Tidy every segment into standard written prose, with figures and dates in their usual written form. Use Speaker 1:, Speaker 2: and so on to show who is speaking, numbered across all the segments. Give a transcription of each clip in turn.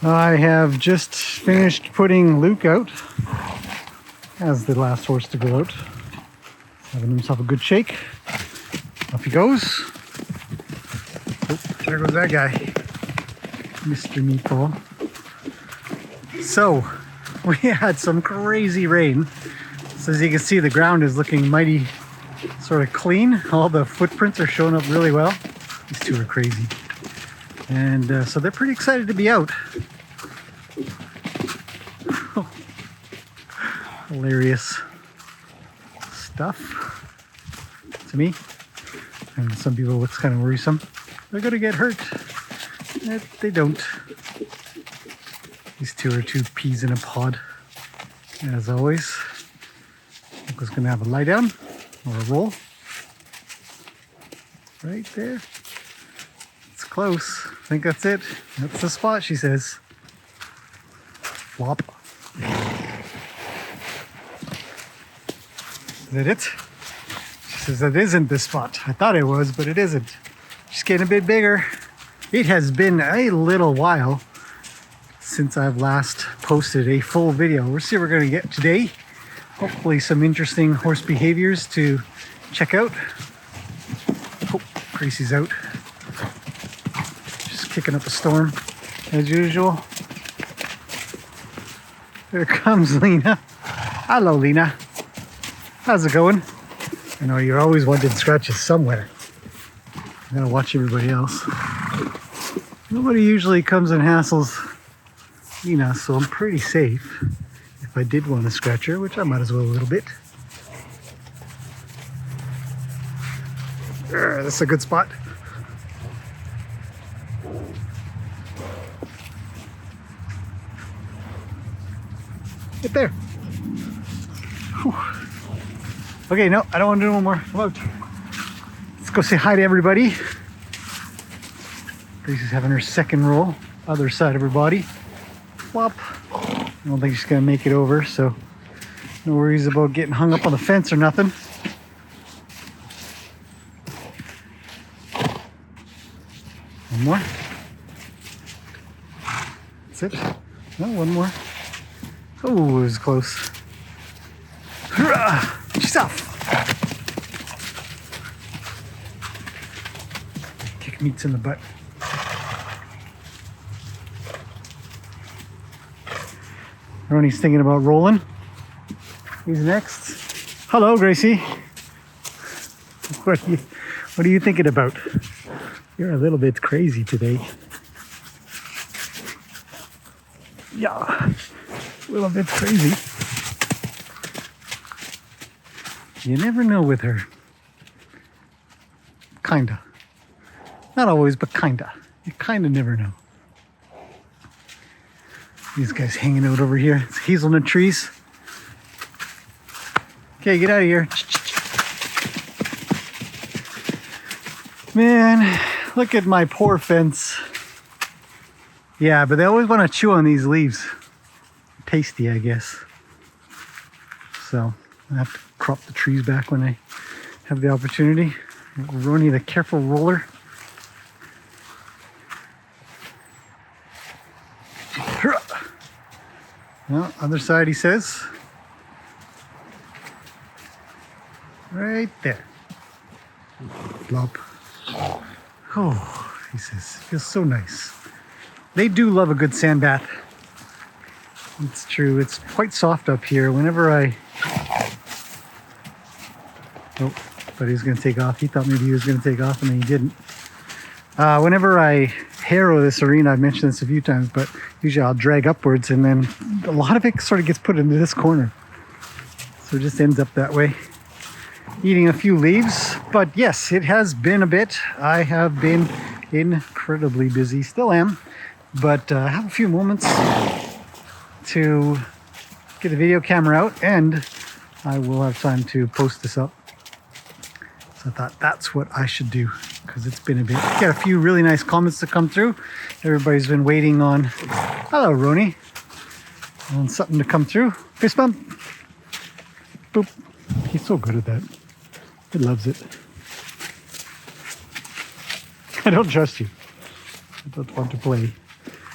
Speaker 1: I have just finished putting Luke out as the last horse to go out. He's having himself a good shake. Off he goes. Oh, there goes that guy, Mr. Meatball. So, we had some crazy rain. So as you can see, the ground is looking mighty sort of clean. All the footprints are showing up really well. These two are crazy. And so they're pretty excited to be out. Hilarious stuff to me. And some people it looks kind of worrisome. They're going to get hurt. They don't. These two are two peas in a pod, as always. Luke's going to have a lie down or a roll. Right there. It's close. I think that's it. That's the spot, she says. Flop. Is that it? She says that isn't the spot. I thought it was, but it isn't. She's getting a bit bigger. It has been a little while since I've last posted a full video. We'll see what we're going to get today. Hopefully some interesting horse behaviors to check out. Oh, Gracie's out. Just kicking up a storm as usual. There comes Lena. Hello, Lena. How's it going? I know you're always wanting scratches somewhere. I gotta watch everybody else. Nobody usually comes and hassles Lena, so I'm pretty safe. If I did want to scratch her, which I might as well a little bit. That's a good spot. Right there. Whew. Okay, no, I don't want to do no more. Come out. Let's go say hi to everybody. Gracie's having her second roll, other side of her body. Flop. I don't think she's gonna make it over, so no worries about getting hung up on the fence or nothing. One more. That's it. No, one more. Oh, it was close. Hurrah! She's off. Kick meats in the butt. Ronnie's thinking about rolling. He's next. Hello, Gracie. What are you thinking about? You're a little bit crazy today. Yeah, a little bit crazy. You never know with her. Kinda. Not always, but kinda. You kinda never know. These guys hanging out over here. It's hazelnut trees. Okay, get out of here. Man, look at my poor fence. Yeah, but they always want to chew on these leaves. Tasty, I guess. So I have to crop the trees back when I have the opportunity. Ronnie, the careful roller. No, other side, he says. Right there. Flop. Oh, he says, feels so nice. They do love a good sand bath. It's true. It's quite soft up here. Whenever I... Oh, but he was going to take off. He thought maybe he was going to take off, and then he didn't. Whenever I harrow this arena, I've mentioned this a few times, but usually I'll drag upwards, and then a lot of it sort of gets put into this corner. So it just ends up that way. Eating a few leaves, but yes, it has been a bit. I have been incredibly busy, still am, but I have a few moments to get the video camera out, and I will have time to post this up. So I thought that's what I should do, because it's been a bit. Got a few really nice comments to come through. Everybody's been waiting on, hello Roni, on something to come through. Fist bump. Boop. He's so good at that. He loves it. I don't trust you. I don't want to play.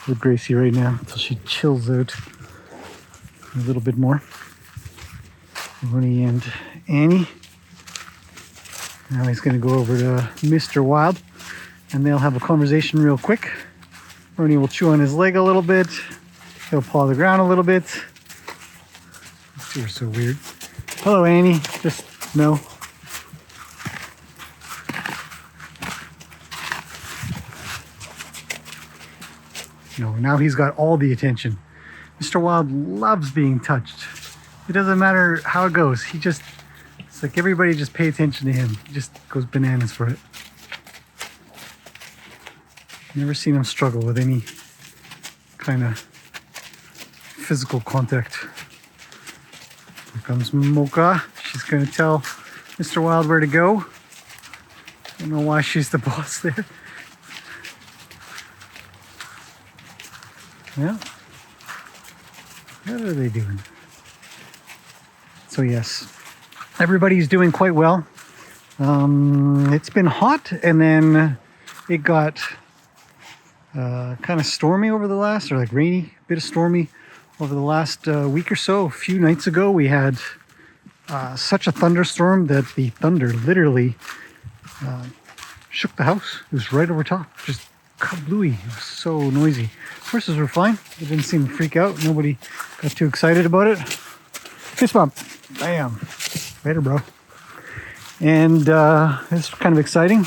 Speaker 1: with Gracie right now until she chills out a little bit more. Ronnie and Annie. Now he's going to go over to Mr. Wild and they'll have a conversation real quick. Ronnie will chew on his leg a little bit. He'll paw the ground a little bit. These two are so weird. Hello, Annie. Just no. No, now he's got all the attention. Mr. Wild loves being touched. It doesn't matter how it goes. It's like everybody just pay attention to him. He just goes bananas for it. Never seen him struggle with any kind of physical contact. Here comes Mocha. She's going to tell Mr. Wild where to go. I don't know why she's the boss there. Yeah. What are they doing? So yes, everybody's doing quite well. It's been hot and then it got kind of stormy over the last, or like rainy, a bit of stormy over the last week or so. A few nights ago we had such a thunderstorm that the thunder literally shook the house. It was right over top, just kablooey. It was so noisy. Horses were fine. They didn't seem to freak out. Nobody got too excited about it. Fist bump. Bam. Later, bro. And it's kind of exciting,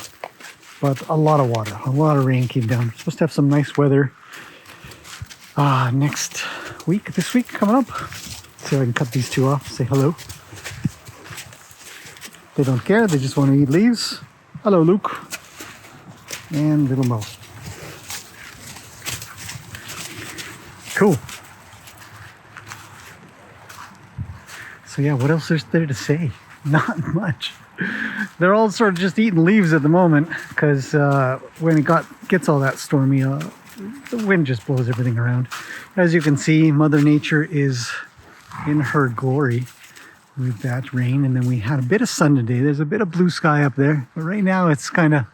Speaker 1: but a lot of water, a lot of rain came down. We're supposed to have some nice weather next week, this week coming up. See if I can cut these two off, say hello. They don't care, they just want to eat leaves. Hello, Luke. And little Mo. Cool. So yeah, what else is there to say? Not much. They're all sort of just eating leaves at the moment because when it gets all that stormy, the wind just blows everything around. As you can see, Mother Nature is in her glory with that rain. And then we had a bit of sun today. There's a bit of blue sky up there, but right now it's kind of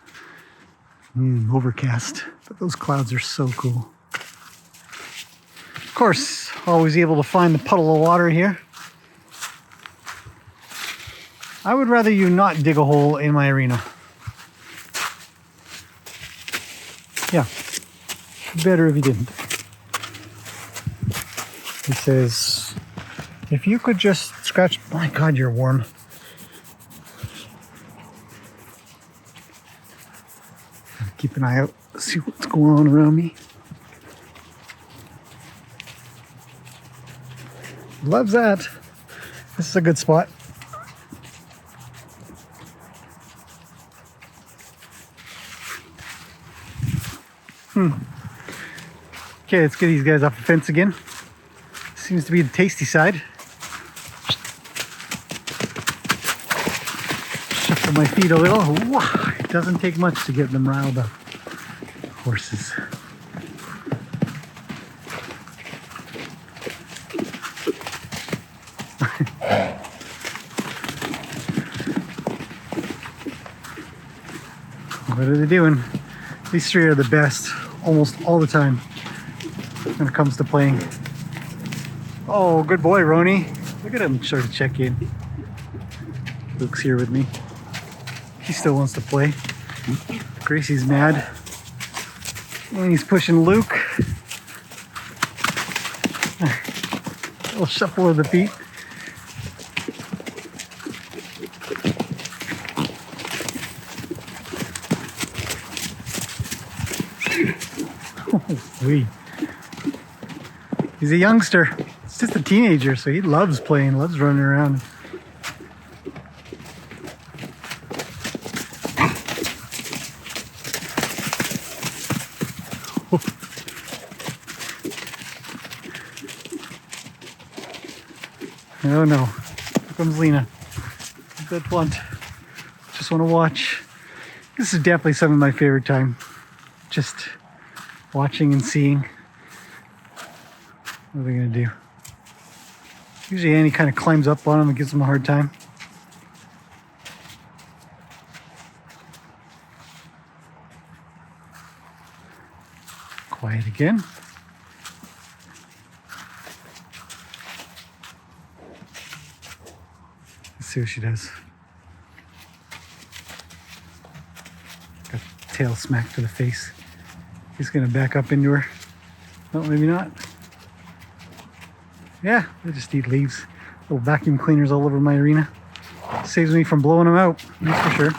Speaker 1: overcast. But those clouds are so cool. Of course, always able to find the puddle of water here. I would rather you not dig a hole in my arena. Yeah, better if you didn't. He says, if you could just scratch, my God, you're warm. Keep an eye out, see what's going on around me. Loves that. This is a good spot. Okay, let's get these guys off the fence again. Seems to be the tasty side. Shuffle my feet a little. Wow, it doesn't take much to get them riled up. Horses. What are they doing? These three are the best almost all the time when it comes to playing. Oh, good boy, Roni. Look at him sort of check in. Luke's here with me. He still wants to play. Gracie's mad. And he's pushing Luke. A little shuffle of the feet. Holy. He's a youngster. He's just a teenager, so he loves playing, loves running around. Oh no, here comes Lena. Good blunt. Just want to watch. This is definitely some of my favorite time. Just watching and seeing. What are they gonna do? Usually Annie kind of climbs up on him and gives him a hard time. Quiet again. see what she does. Got tail smack to the face. He's gonna back up into her. No, maybe not. Yeah, they just eat leaves. Little vacuum cleaners all over my arena. Saves me from blowing them out, that's for sure.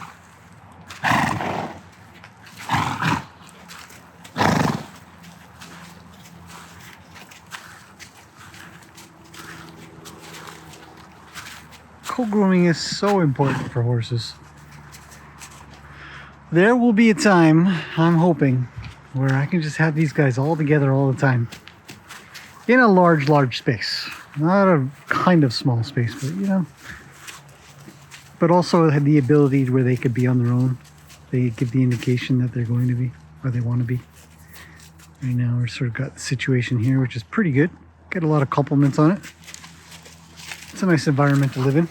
Speaker 1: Co-grooming is so important for horses. There will be a time, I'm hoping, where I can just have these guys all together all the time. In a large space. Not a kind of small space, but you know. But also had the ability where they could be on their own. They give the indication that they're going to be, or they want to be. Right now we're sort of got the situation here, which is pretty good. Get a lot of compliments on it. It's a nice environment to live in.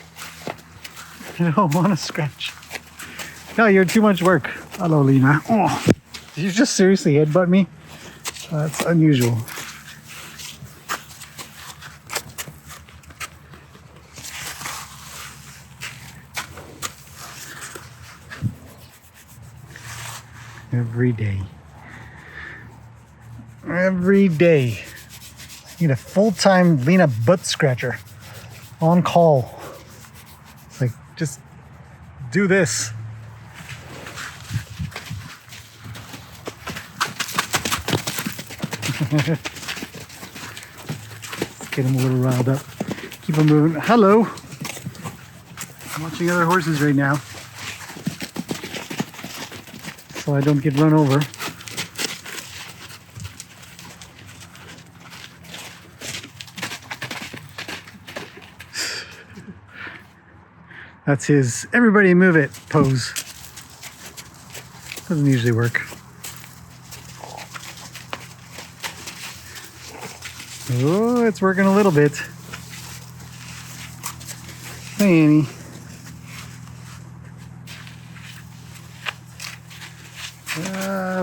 Speaker 1: I don't want to scratch. No, you're too much work. Hello, Lena. Oh, did you just seriously headbutt me? That's unusual. Every day. Every day. I need a full-time Lena butt scratcher. On call. It's like, just do this. Let's get him a little riled up. Keep him moving. Hello. I'm watching other horses right now, so I don't get run over. That's his everybody move it pose. Doesn't usually work. Oh, it's working a little bit. Hey, Annie.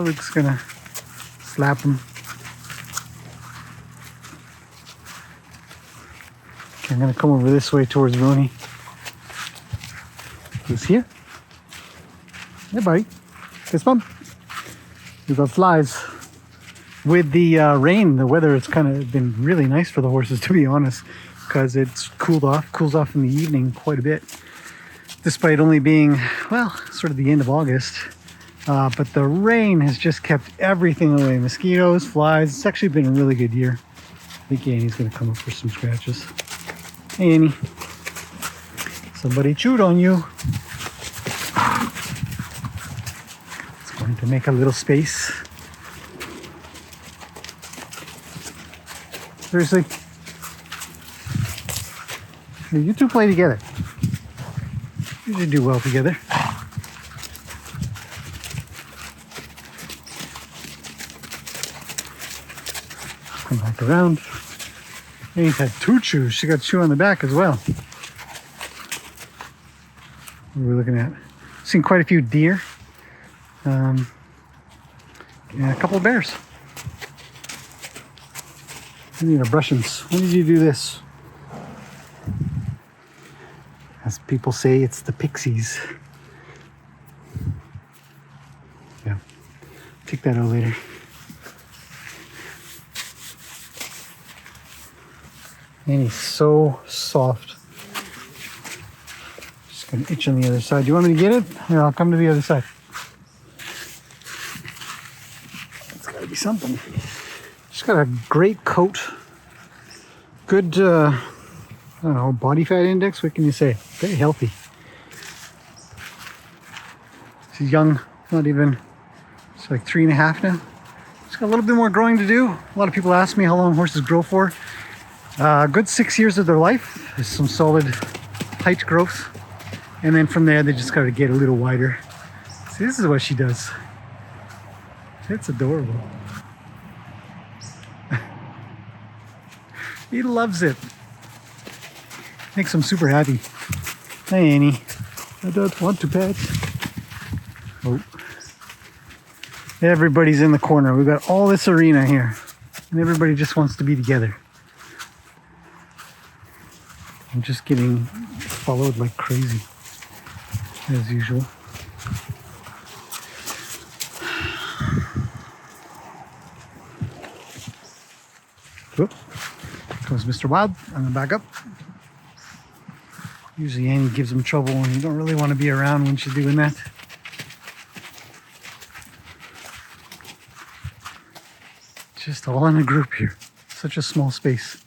Speaker 1: Luke's gonna slap him. Okay, I'm gonna come over this way towards Roni. Who's here? Hey, buddy. Fist bump. We've got flies. With the rain, the weather, it's kind of been really nice for the horses, to be honest, because it's cools off in the evening quite a bit, despite only being, well, sort of the end of August. But the rain has just kept everything away. Mosquitoes, flies. It's actually been a really good year. I think Annie's going to come up for some scratches. Hey, Annie. Somebody chewed on you. It's going to make a little space. Seriously? You two play together. You should do well together. Come back around. Annie's had two chews. She got chew on the back as well. What are we looking at? Seen quite a few deer. And a couple of bears. I need a brushings. When did you do this? As people say, it's the pixies. Yeah. Take that out later. And he's so soft. Just gonna itch on the other side. Do you want me to get it? Here, I'll come to the other side. It's gotta be something. She's got a great coat. Good, I don't know, body fat index. What can you say? Very healthy. She's young, not even, she's like 3.5 now. She's got a little bit more growing to do. A lot of people ask me how long horses grow for. Good 6 years of their life. There's some solid height growth. And then from there, they just got to get a little wider. See, this is what she does. It's adorable. He loves it. Makes him super happy. Hey, Annie. I don't want to pet. Oh. Everybody's in the corner. We've got all this arena here. And everybody just wants to be together. I'm just getting followed like crazy, as usual. Whoop. Comes Mr. Wild. I'm gonna back up. Usually Annie gives him trouble and you don't really want to be around when she's doing that. Just all in a group here. Such a small space.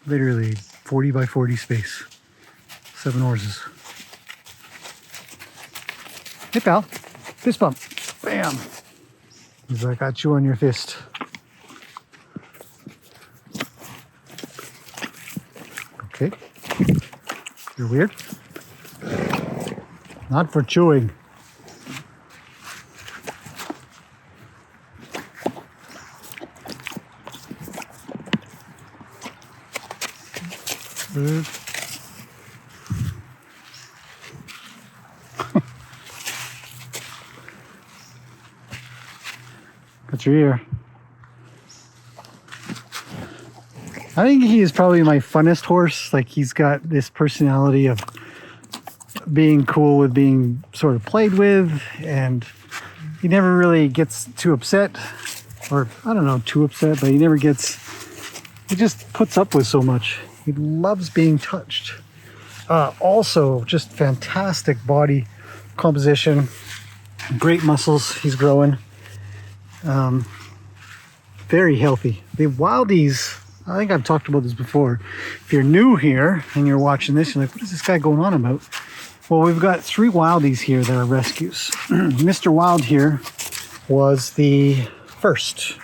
Speaker 1: Literally 40 by 40 space. 7 horses. Hey pal, fist bump. Bam. He's like, I got you on your fist. Okay. You're weird. Not for chewing. Good. Got your ear. I think he is probably my funnest horse. Like, he's got this personality of being cool with being sort of played with, and he never really gets too upset, or I don't know, too upset, but he just puts up with so much. He loves being touched. Also, just fantastic body composition, great muscles he's growing. Very healthy. The Wildies, I think I've talked about this before. If you're new here and you're watching this, you're like, what is this guy going on about? Well, we've got 3 Wildies here that are rescues. Mr. Wild here was the first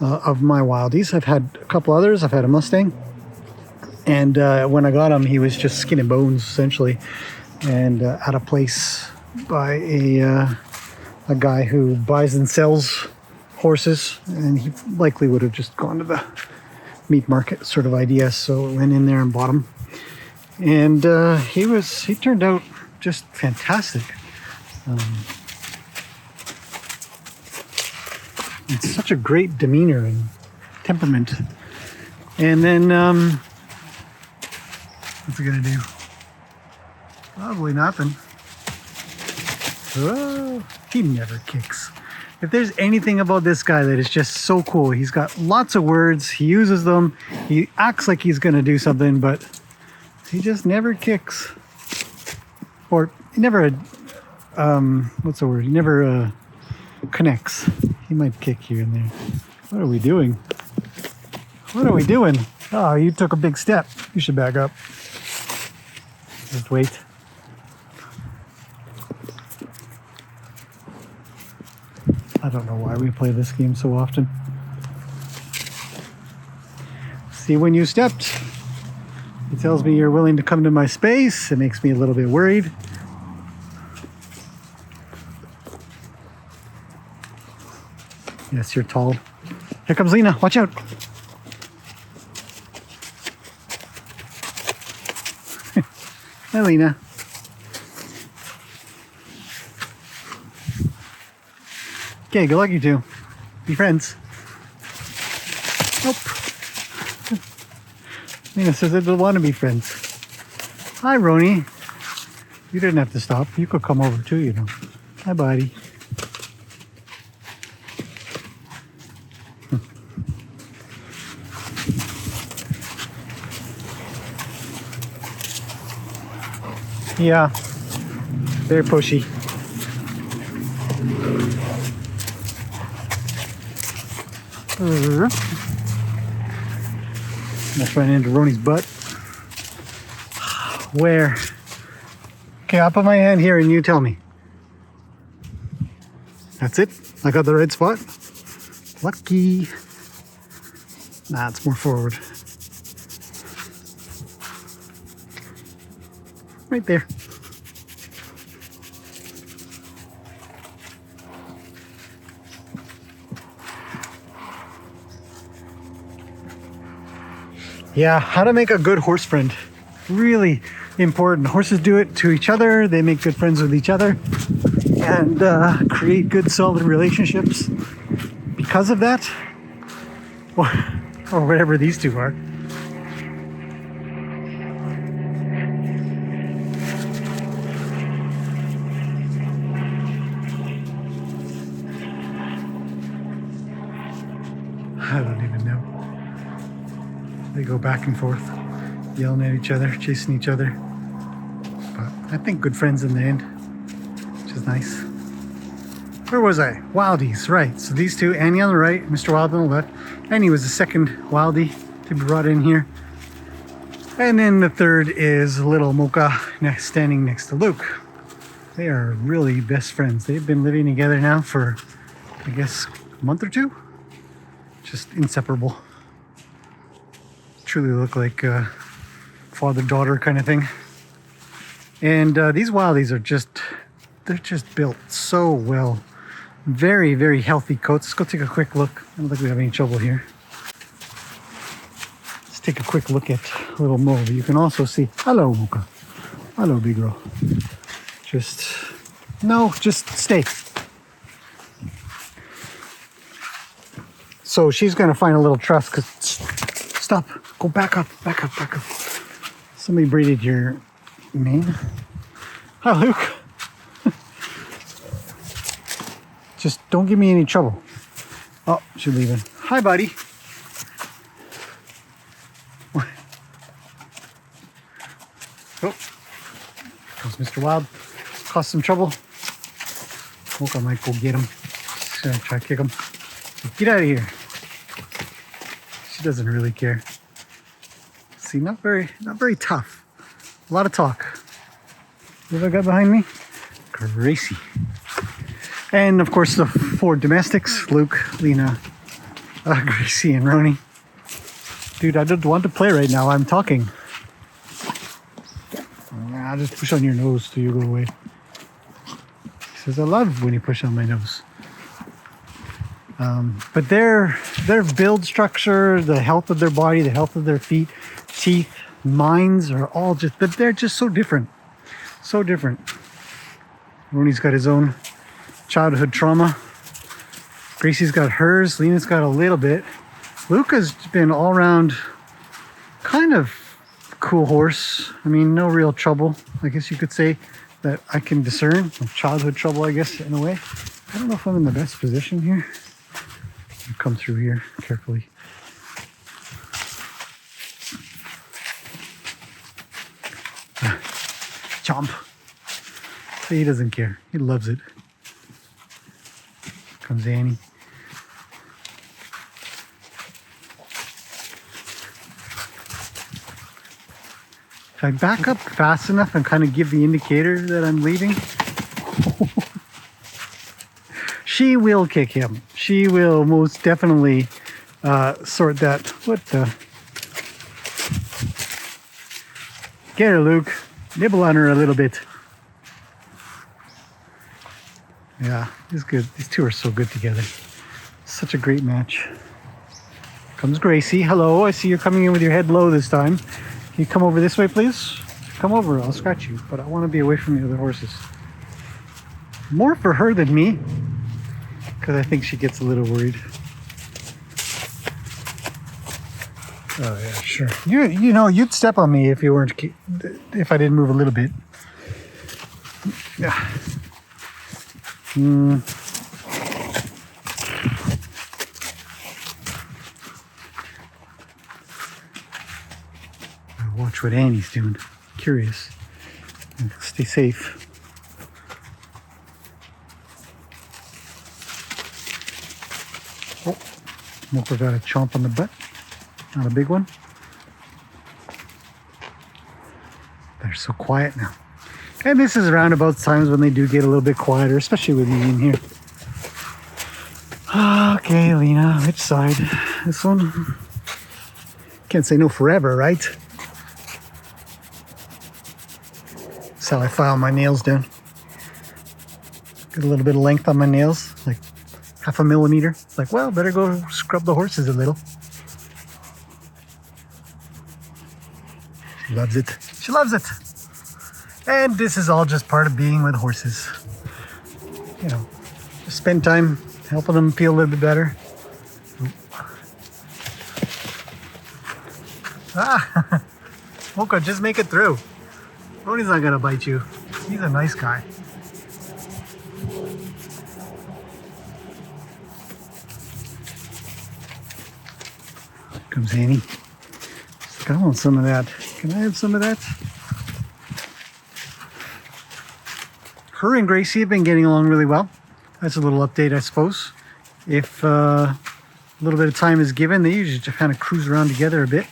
Speaker 1: of my Wildies. I've had a couple others. I've had a Mustang. And when I got him, he was just skin and bones, essentially. And at a place by a guy who buys and sells horses. And he likely would have just gone to the meat market sort of idea. So I went in there and bought him. And he turned out just fantastic. It's such a great demeanor and temperament. And then, what's he gonna do? Probably nothing. Oh, he never kicks. If there's anything about this guy that is just so cool, he's got lots of words, he uses them, he acts like he's gonna do something, but he just never kicks. Or he never, what's the word? He never connects. He might kick here and there. What are we doing? What are we doing? Oh, you took a big step. You should back up. Just wait. I don't know why we play this game so often. See when you stepped. It tells me you're willing to come to my space. It makes me a little bit worried. Yes, you're tall. Here comes Lena. Watch out. Hi, Lena. Okay, good luck, you two. Be friends. Nope. Lena says I don't want to be friends. Hi, Roni. You didn't have to stop. You could come over too, you know. Hi, buddy. Yeah, very pushy. Let's run into Roni's butt. Where? Okay, I'll put my hand here and you tell me. That's it? I got the right spot? Lucky. Nah, it's more forward. Right there. Yeah, how to make a good horse friend. Really important. Horses do it to each other. They make good friends with each other and create good, solid relationships because of that, or whatever these two are. I don't even know. They go back and forth, yelling at each other, chasing each other. But I think good friends in the end, which is nice. Where was I? Wildies, right. So these two, Annie on the right, Mr. Wild on the left. Annie was the second Wildie to be brought in here. And then the third is little Mocha standing next to Luke. They are really best friends. They've been living together now for, I guess, a month or two. Just inseparable. Truly look like father-daughter kind of thing. And these Wildies are they're just built so well. Very, very healthy coats. Let's go take a quick look. I don't think we have any trouble here. Let's take a quick look at little Mo. You can also see, hello, Mocha. Hello, big girl. Just stay. So she's going to find a little trust because, stop, go back up. Somebody braided your mane. Hi, Luke. Just don't give me any trouble. Oh, she's leaving. Hi, buddy. Oh, comes Mr. Wild. Caused some trouble. Mocha might go get him. She's gonna try to kick him. Get out of here. She doesn't really care. See, not very tough. A lot of talk. What have I got behind me? Gracie. And of course the four domestics, Luke, Lena, Gracie, and Roni. Dude, I don't want to play right now. I'm talking. I'll just push on your nose till you go away. He says, I love when you push on my nose. But their build structure, the health of their body, the health of their feet, teeth, minds are all they're just so different. So different. Roni's got his own childhood trauma. Gracie's got hers. Lena's got a little bit. Luca's been all around kind of cool horse. I mean, no real trouble, I guess you could say, that I can discern. Childhood trouble, I guess, in a way. I don't know if I'm in the best position here. I'll come through here carefully. Chomp. He doesn't care. He loves it. Comes Annie. If I back up fast enough and kind of give the indicator that I'm leaving, she will kick him. She will most definitely sort that. What the? Get her, Luke. Nibble on her a little bit. Yeah, it's good. These two are so good together. Such a great match. Comes Gracie. Hello, I see you're coming in with your head low this time. Can you come over this way, please? Come over, I'll scratch you, but I want to be away from the other horses. More for her than me, because I think she gets a little worried. Oh yeah, sure. You know, you'd step on me if you weren't, if I didn't move a little bit. Yeah. Watch what Annie's doing. Curious. Stay safe. Oh, Mocha got a chomp on the butt. Not a big one. They're so quiet now. And this is around about times when they do get a little bit quieter, especially with me in here. Okay, Lena, which side? This one? Can't say no forever, right? That's how I file my nails down. Get a little bit of length on my nails, like half a millimeter. It's like, well, better go scrub the horses a little. She loves it. She loves it. And this is all just part of being with horses. You know, just spend time helping them feel a little bit better. Ah, Mocha, just make it through. Roni's not gonna bite you. He's a nice guy. comes Annie. She's like, I want some of that. Can I have some of that? Her and Gracie have been getting along really well. That's a little update, I suppose. If a little bit of time is given, they usually just kind of cruise around together a bit.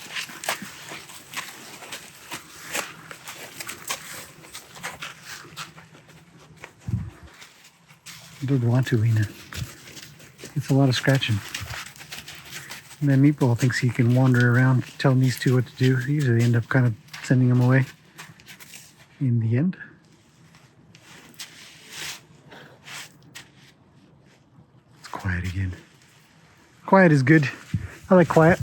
Speaker 1: I don't want to, Lena. It's a lot of scratching. And then Meatball thinks he can wander around telling these two what to do. They usually end up kind of sending them away in the end. It's quiet again. Quiet is good. I like quiet.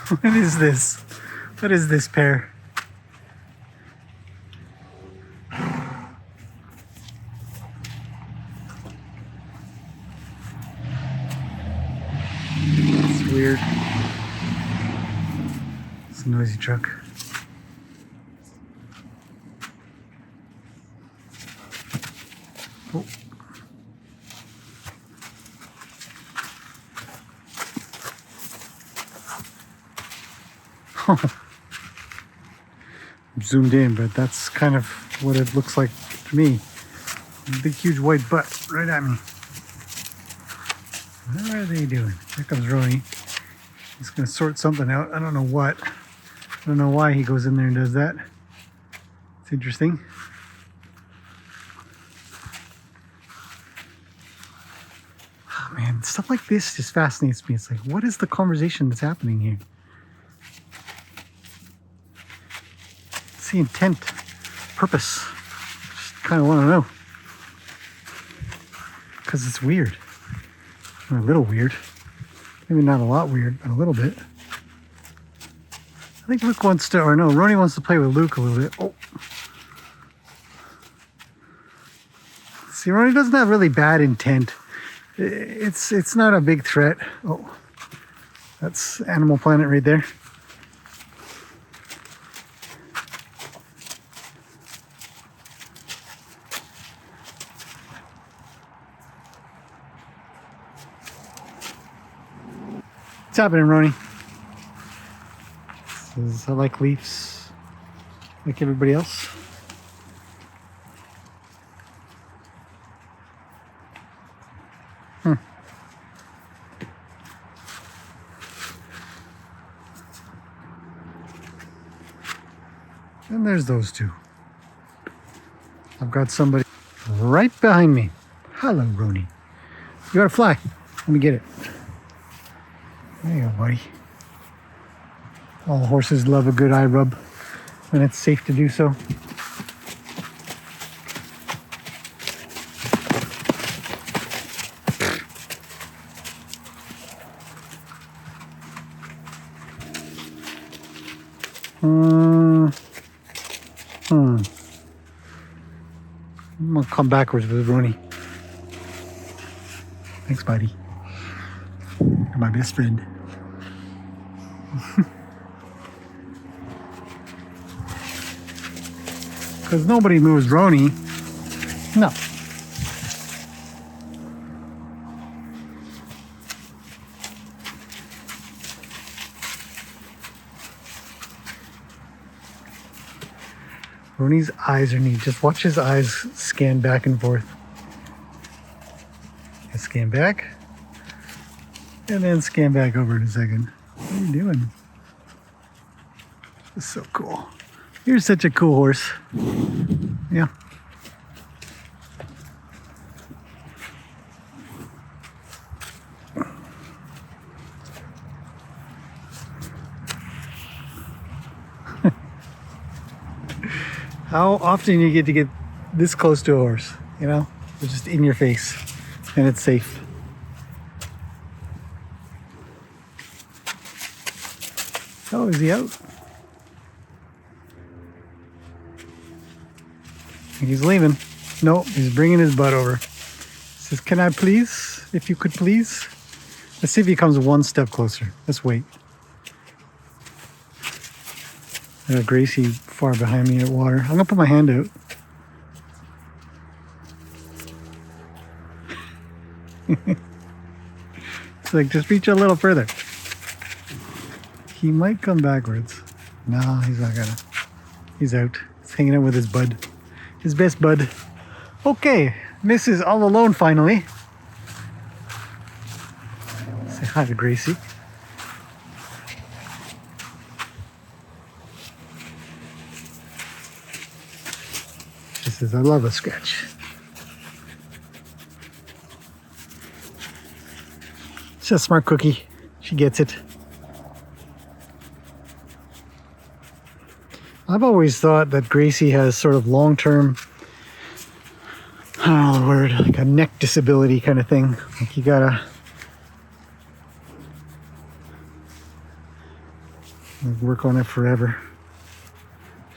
Speaker 1: What is this? What is this pair? It's weird. It's a noisy truck. Oh. I'm zoomed in, but that's kind of what it looks like to me. Big, huge white butt right at me. What are they doing? Here comes Roni. He's going to sort something out. I don't know what. I don't know why he goes in there and does that. It's interesting. Oh, man, stuff like this just fascinates me. It's like, what is the conversation that's happening here? What's the intent? Purpose? Just kind of want to know. Because it's weird. A little weird. Maybe not a lot weird, but a little bit. I think Luke wants to, or no, Roni wants to play with Luke a little bit. Oh. See, Roni doesn't have really bad intent. It's not a big threat. Oh, that's Animal Planet right there. What's happening, Roni? Says, I like leaves, like everybody else. And there's those two. I've got somebody right behind me. Hello, Roni. You gotta fly. Let me get it. There you go, buddy. All horses love a good eye rub when it's safe to do so. I'm gonna come backwards with Roni. Thanks, buddy. You're my best friend. Because nobody moves Roni. No. Roni's eyes are neat. Just watch his eyes scan back and forth. I scan back. And then scan back over in a second. What are you doing? This is so cool. You're such a cool horse. Yeah. How often you get to get this close to a horse, you know? It's just in your face and it's safe. Oh, is he out? He's leaving. No, he's bringing his butt over. He says, can I please? If you could please? Let's see if he comes one step closer. Let's wait. I got Gracie far behind me at water. I'm going to put my hand out. It's like, just reach a little further. He might come backwards. No, he's not gonna. He's out. He's hanging out with his bud. His best bud. Okay, Miss is all alone finally. Say hi to Gracie. She says, I love a scratch. She's a smart cookie. She gets it. I've always thought that Gracie has sort of long-term, I don't know the word, like a neck disability kind of thing. Like you gotta work on it forever.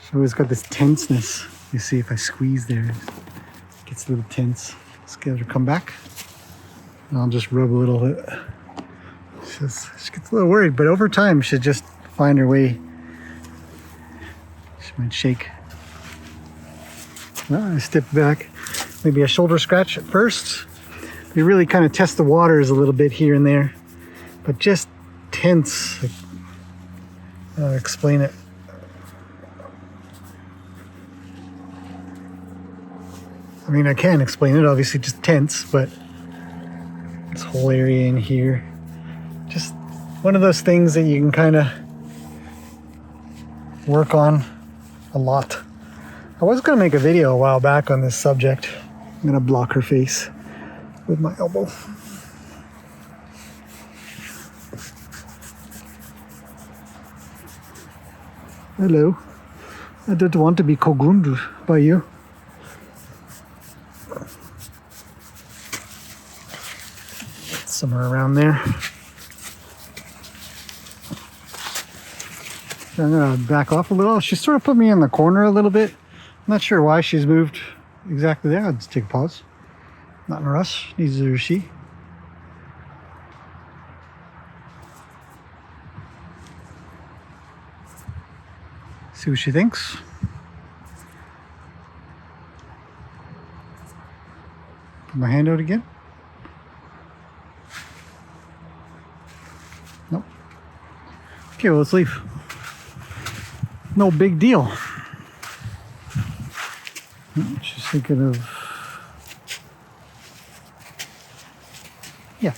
Speaker 1: She's always got this tenseness. You see if I squeeze there, it gets a little tense. Let's get her to come back. And I'll just rub a little bit. She gets a little worried, but over time she'll just find her way. She might shake. Well, I step back. Maybe a shoulder scratch at first. We really kind of test the waters a little bit here and there, but just tense. I'll explain it. I mean, I can explain it, obviously just tense, but this whole area in here, just one of those things that you can kind of work on a lot. I was going to make a video a while back on this subject. I'm going to block her face with my elbow. Hello. I don't want to be co-groomed by you. Somewhere around there. I'm gonna back off a little. She sort of put me in the corner a little bit. I'm not sure why she's moved exactly there. I'll just take a pause. Not in a rush. Neither is she. See what she thinks. Put my hand out again. Nope. Okay, well, let's leave. No big deal. She's thinking of... Yeah.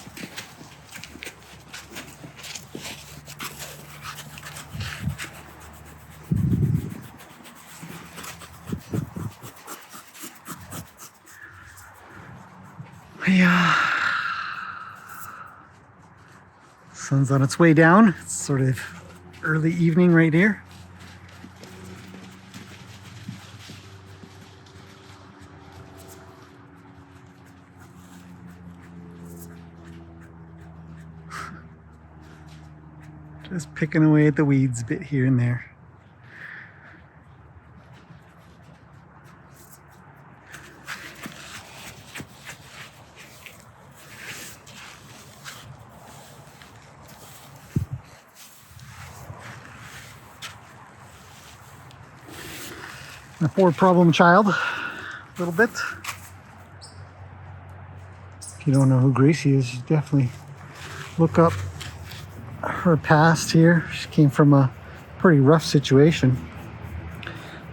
Speaker 1: Yeah. Sun's on its way down. It's sort of early evening right here. Just picking away at the weeds a bit here and there. A poor problem child, a little bit. If you don't know who Gracie is, you definitely look up her past here. She came from a pretty rough situation.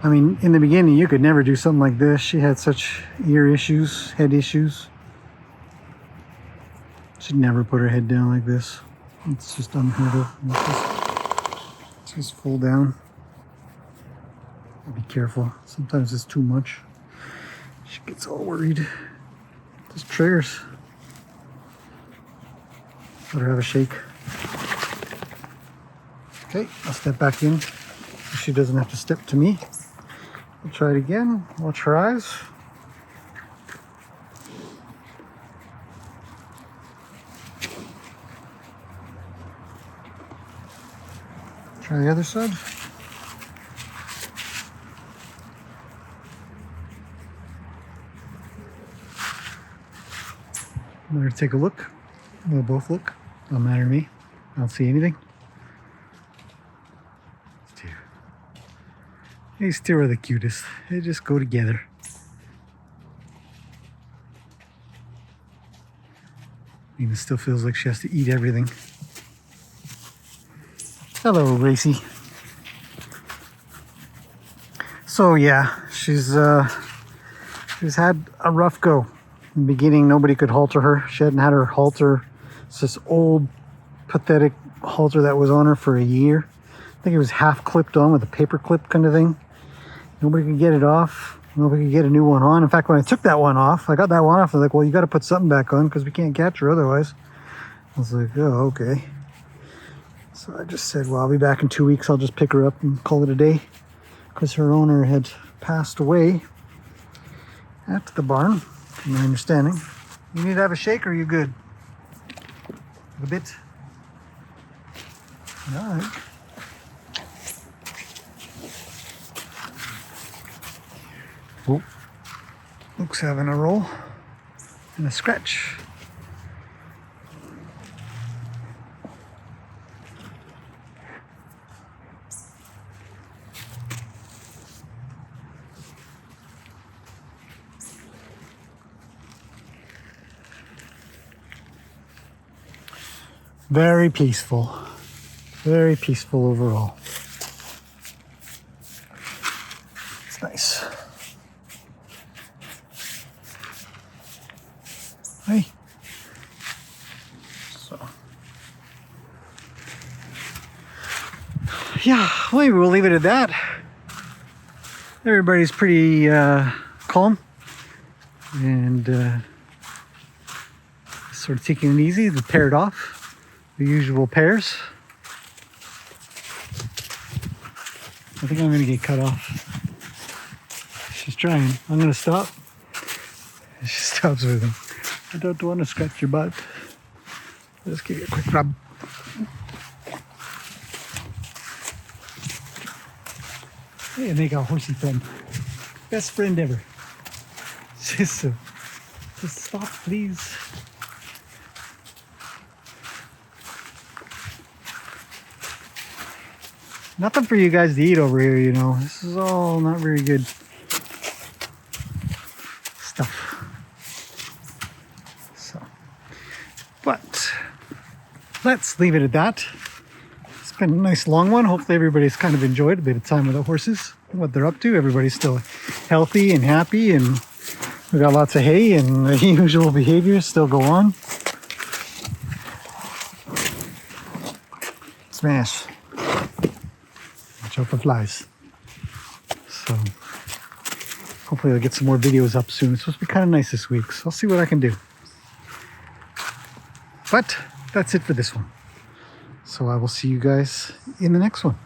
Speaker 1: I mean, in the beginning, you could never do something like this. She had such ear issues, head issues. She'd never put her head down like this. It's just unheard of. Just fall down. Be careful. Sometimes it's too much. She gets all worried. Just triggers. Let her have a shake. Okay, I'll step back in. She doesn't have to step to me. We'll try it again. Watch her eyes. Try the other side. Let her take a look. We'll both look. Don't matter to me. I don't see anything. These two are the cutest. They just go together. Nina still feels like she has to eat everything. Hello, Gracie. So yeah, she's had a rough go. In the beginning, nobody could halter her. She hadn't had her halter. It's this old, pathetic halter that was on her for a year. I think it was half clipped on with a paper clip kind of thing. Nobody could get it off. Nobody could get a new one on. In fact, when I took that one off, I got that one off. I was like, well, you got to put something back on because we can't catch her otherwise. I was like, oh, okay. So I just said, well, I'll be back in 2 weeks. I'll just pick her up and call it a day because her owner had passed away at the barn, from my understanding. You need to have a shake or are you good? A bit? All right. Oh, Luke's having a roll and a scratch. Very peaceful overall. It's nice. Hey. So. Yeah, well, maybe we'll leave it at that. Everybody's pretty calm and sort of taking it easy. They paired off. The usual pairs. I think I'm going to get cut off. She's trying. I'm going to stop. She stops with him. I don't want to scratch your butt. Let's give you a quick rub. Hey, make a horsey friend. Best friend ever. Just stop, please. Nothing for you guys to eat over here, you know. This is all not very good stuff. So, but let's leave it at that. It's been a nice long one. Hopefully everybody's kind of enjoyed a bit of time with the horses and what they're up to. Everybody's still healthy and happy, and we got lots of hay, and the usual behaviors still go on. Smash. Watch out for flies. So hopefully I'll get some more videos up soon. It's supposed to be kind of nice this week, so I'll see what I can do. But that's it for this one. So I will see you guys in the next one.